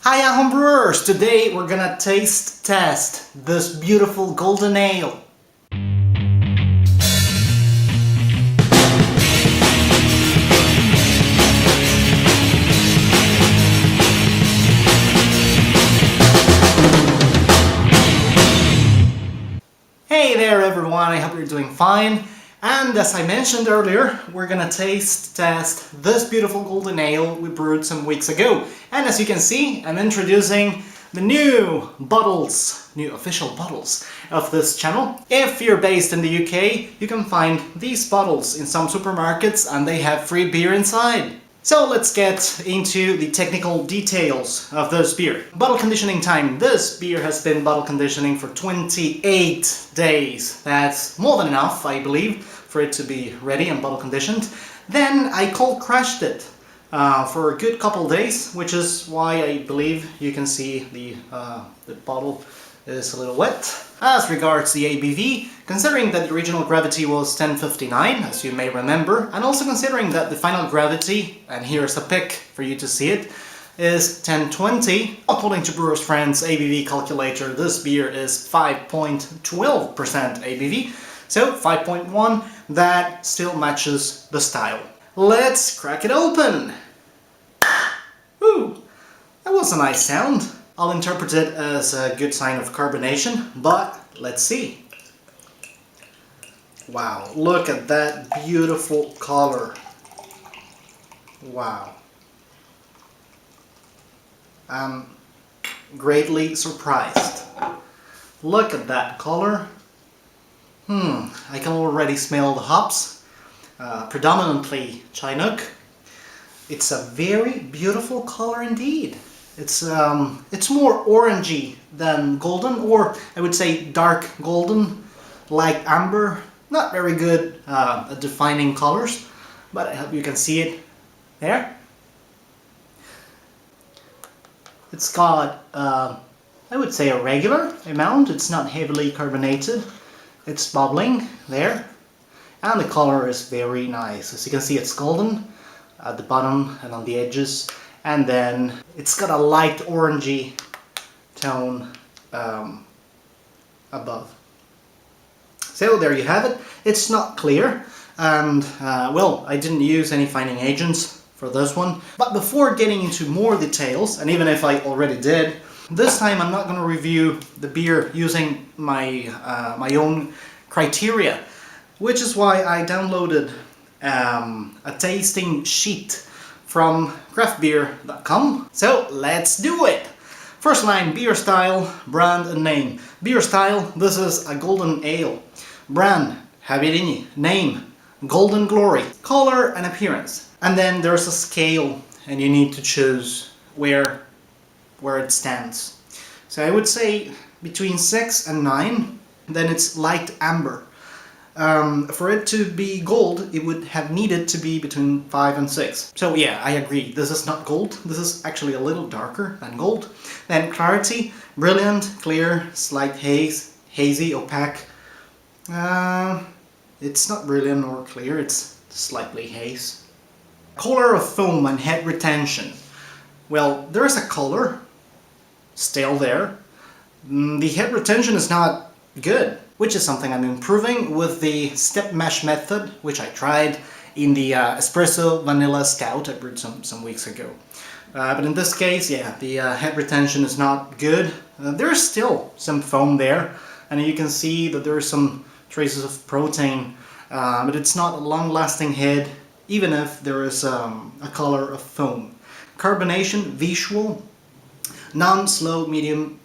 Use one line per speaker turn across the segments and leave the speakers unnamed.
Hiya homebrewers! Today we're gonna taste test this beautiful golden ale. Hey there everyone, I hope you're doing fine. And as I mentioned earlier, we're gonna taste test this beautiful golden ale we brewed some weeks ago. And as you can see, I'm introducing the new bottles, new official bottles of this channel. If you're based in the UK, you can find these bottles in some supermarkets and they have free beer inside. So let's get into the technical details of this beer. Bottle conditioning time. This beer has been bottle conditioning for 28 days. That's more than enough, I believe, for it to be ready and bottle conditioned. Then I cold crashed it for a good couple days, which is why I believe you can see the bottle is a little wet. As regards the ABV, considering that the original gravity was 1059, as you may remember, and also considering that the final gravity, and here's a pic for you to see it, is 1020, according to Brewer's Friend's ABV calculator, this beer is 5.12% ABV, so 5.1, that still matches the style. Let's crack it open! Ooh, that was a nice sound. I'll interpret it as a good sign of carbonation, but let's see. Wow, look at that beautiful color. Wow. I'm greatly surprised. Look at that color. I can already smell the hops. Predominantly Chinook. It's a very beautiful color indeed. It's more orangey than golden, or I would say dark golden, like amber. Not very good at defining colors, but I hope you can see it there. It's got, I would say, a regular amount. It's not heavily carbonated. It's bubbling there, and the color is very nice. As you can see, it's golden at the bottom and on the edges. And then it's got a light orangey tone above. So there you have it. It's not clear, and well, I didn't use any fining agents for this one. But before getting into more details, and even if I already did, this time I'm not going to review the beer using my my own criteria, which is why I downloaded a tasting sheet from craftbeer.com. So let's do it! First line, beer style, brand and name. Beer style, this is a golden ale. Brand, JabeerIni. Name, Golden Glory. Color and appearance. And then there's a scale and you need to choose where it stands. So I would say between 6 and 9, then it's light amber. For it to be gold, it would have needed to be between 5 and 6. So yeah, I agree. This is not gold. This is actually a little darker than gold. Then clarity, brilliant, clear, slight haze, hazy, opaque. It's not brilliant or clear, it's slightly haze. Color of foam and head retention. Well, there is a color still there. The head retention is not good, which is something I'm improving with the step mash method, which I tried in the espresso vanilla stout I brewed some weeks ago. But in this case, yeah, the head retention is not good. There is still some foam there, and you can see that there are some traces of protein, but it's not a long-lasting head, even if there is a color of foam. Carbonation, visual, non-slow, medium,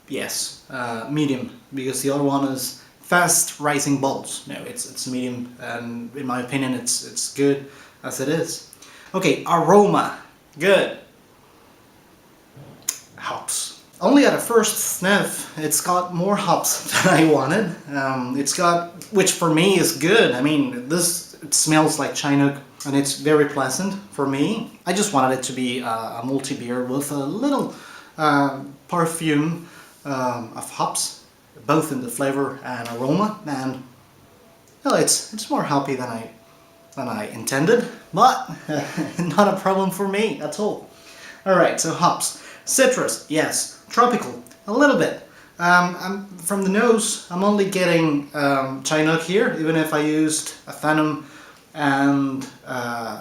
yes, medium, because the other one is fast rising bubbles. No, it's medium, and in my opinion it's good as it is. Okay, aroma, good. Hops. Only at a first sniff, it's got more hops than I wanted. It's got, which for me is good. I mean, it smells like Chinook, and it's very pleasant for me. I just wanted it to be a multi beer with a little perfume of hops, both in the flavor and aroma, and well, it's more hoppy than I intended, but not a problem for me at all. Alright, so hops. Citrus, yes. Tropical, a little bit. From the nose, I'm only getting Chinook here, even if I used a Phantom and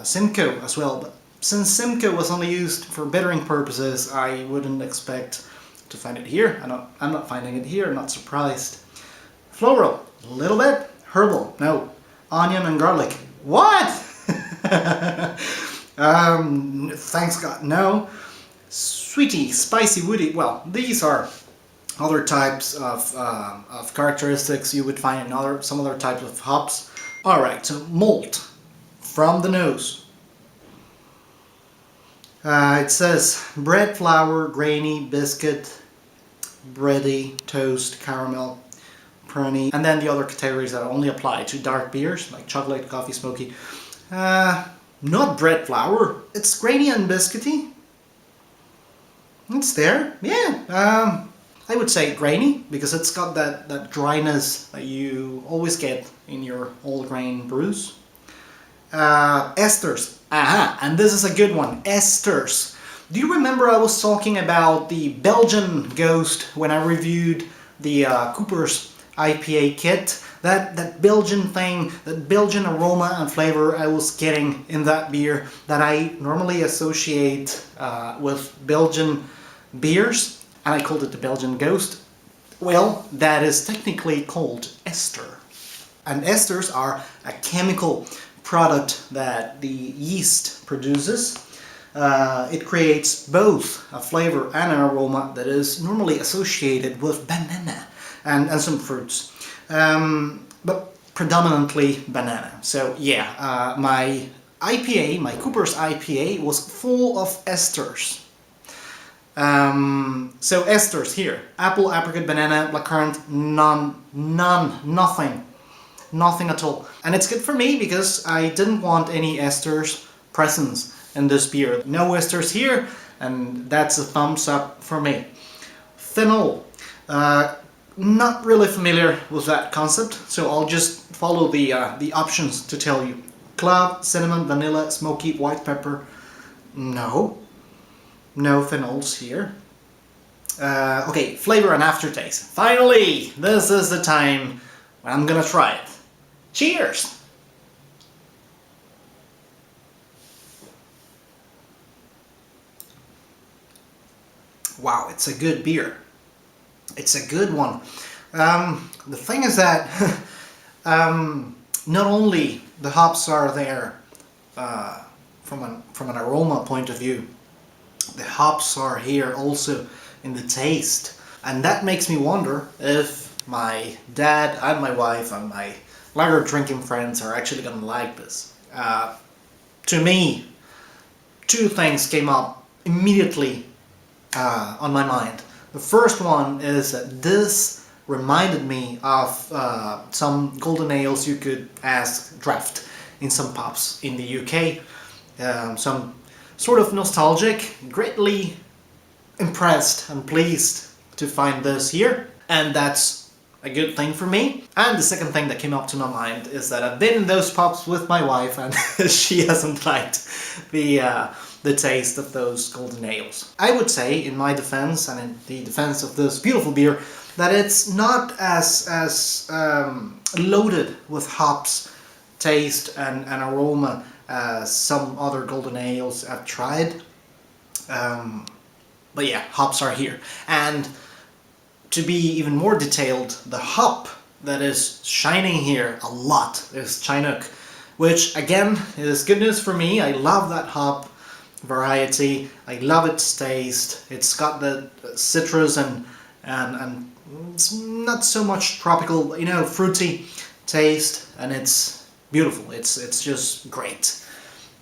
Simcoe as well. But since Simcoe was only used for bittering purposes, I wouldn't expect to find it here. I'm not finding it here, not surprised. Floral, a little bit. Herbal, no. Onion and garlic. What? Thanks God, no. Sweety, spicy, woody. Well, these are other types of characteristics you would find in some other types of hops. Alright, so malt from the nose. It says bread, flour, grainy, biscuit, bready, toast, caramel, pruny, and then the other categories that only apply to dark beers like chocolate, coffee, smoky. Not bread flour, it's grainy and biscuity. It's there, yeah. I would say grainy because it's got that dryness that you always get in your whole grain brews. Esters, aha, and this is a good one, esters. Do you remember I was talking about the Belgian Ghost when I reviewed the Cooper's IPA kit? That Belgian thing, that Belgian aroma and flavor I was getting in that beer that I normally associate with Belgian beers, and I called it the Belgian Ghost. Well, that is technically called ester. And esters are a chemical product that the yeast produces. It creates both a flavor and an aroma that is normally associated with banana and some fruits. But predominantly banana. So yeah, my IPA, my Cooper's IPA was full of esters. So esters here, apple, apricot, banana, blackcurrant, nothing at all. And it's good for me because I didn't want any esters presence in this beer. No esters here, and that's a thumbs up for me. Phenol. Not really familiar with that concept, so I'll just follow the options to tell you. Clove, cinnamon, vanilla, smoky, white pepper. No phenols here. Okay, flavor and aftertaste. Finally, this is the time when I'm gonna try it. Cheers! Wow, it's a good beer. It's a good one. The thing is that not only the hops are there from an aroma point of view, the hops are here also in the taste, and that makes me wonder if my dad and my wife and my lager drinking friends are actually gonna like this. To me, two things came up immediately on my mind. The first one is that this reminded me of some golden ales you could ask draft in some pubs in the UK. Some sort of nostalgic, greatly impressed and pleased to find this here, and that's a good thing for me. And the second thing that came up to my mind is that I've been in those pubs with my wife and she hasn't liked the taste of those golden ales. I would say, in my defense and in the defense of this beautiful beer, that it's not as loaded with hops, taste and aroma as some other golden ales I've tried. But yeah, hops are here. And to be even more detailed, the hop that is shining here a lot is Chinook, which again is good news for me. I love that hop variety. I love its taste. It's got the citrus and it's not so much tropical, you know, fruity taste, and it's beautiful. It's just great.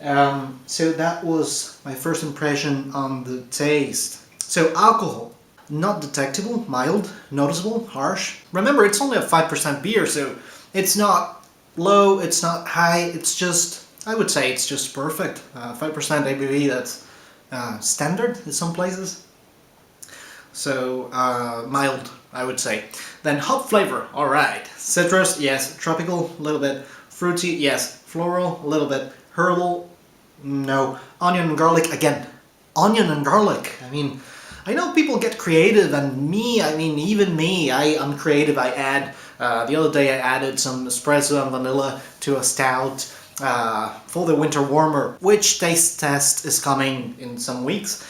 So that was my first impression on the taste. So alcohol, not detectable, mild, noticeable, harsh. Remember, it's only a 5% beer, so it's not low, it's not high, it's just, I would say it's just perfect. 5% ABV, that's standard in some places. So mild, I would say. Then hop flavor, alright. Citrus, yes. Tropical, a little bit. Fruity, yes. Floral, a little bit. Herbal, no. Onion and garlic, again. Onion and garlic, I mean, I know people get creative, and me, I mean, even me, I'm creative. I add, the other day I added some espresso and vanilla to a stout for the winter warmer, which taste test is coming in some weeks.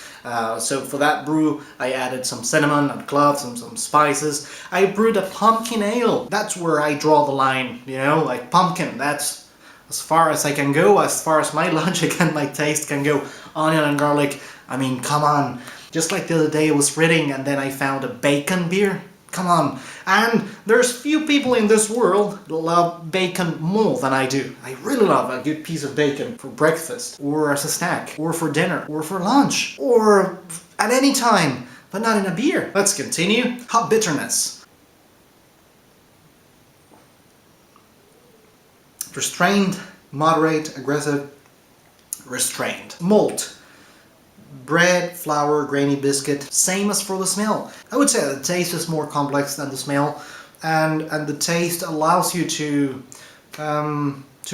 So for that brew, I added some cinnamon and cloves and some spices. I brewed a pumpkin ale. That's where I draw the line, you know, like pumpkin, that's as far as I can go, as far as my logic and my taste can go. Onion and garlic, I mean, come on. Just like the other day I was reading and then I found a bacon beer. Come on. And there's few people in this world that love bacon more than I do. I really love a good piece of bacon for breakfast, or as a snack, or for dinner, or for lunch, or at any time, but not in a beer. Let's continue. Hop bitterness. Restrained, moderate, aggressive, restrained. Malt. Bread, flour, grainy biscuit, same as for the smell. I would say the taste is more complex than the smell, and the taste allows you to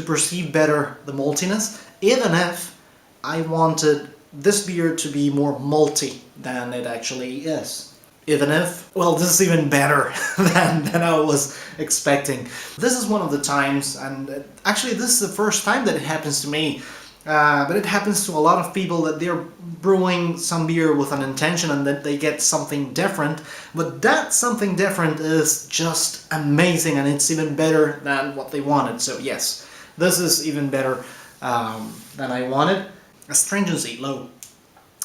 perceive better the maltiness, even if I wanted this beer to be more malty than it actually is. Even if, well, this is even better than I was expecting. This is one of the times, and actually this is the first time that it happens to me, but it happens to a lot of people, that they're brewing some beer with an intention and that they get something different. But that something different is just amazing, and it's even better than what they wanted. So yes, this is even better than I wanted. Astringency, low.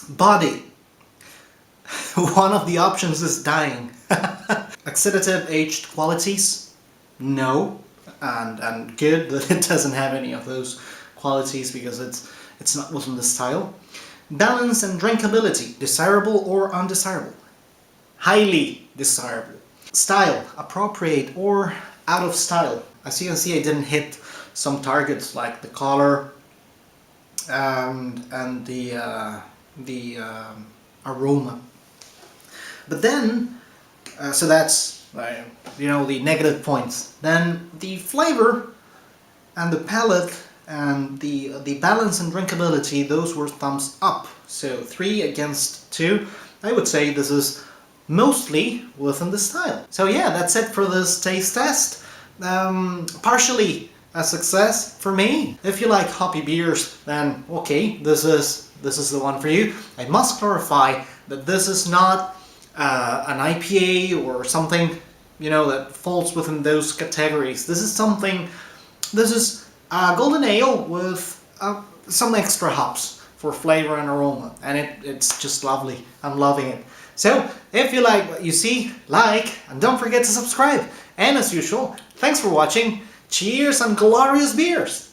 Body. One of the options is dying. Oxidative aged qualities, no, and good that it doesn't have any of those qualities, because it's not within the style. Balance and drinkability, desirable or undesirable. Highly desirable. Style, appropriate or out of style. As you can see, I didn't hit some targets like the color and the aroma. But then, so that's you know, the negative points. Then the flavor and the palate and the balance and drinkability, those were thumbs up. So 3 against 2. I would say this is mostly within the style. So yeah, that's it for this taste test. Partially a success for me. If you like hoppy beers, then okay, this is the one for you. I must clarify that this is not an IPA or something, you know, that falls within those categories. This is a golden ale with some extra hops for flavor and aroma, and it's just lovely. I'm loving it. So if you like what you see, like, and don't forget to subscribe. And as usual, thanks for watching. Cheers and glorious beers!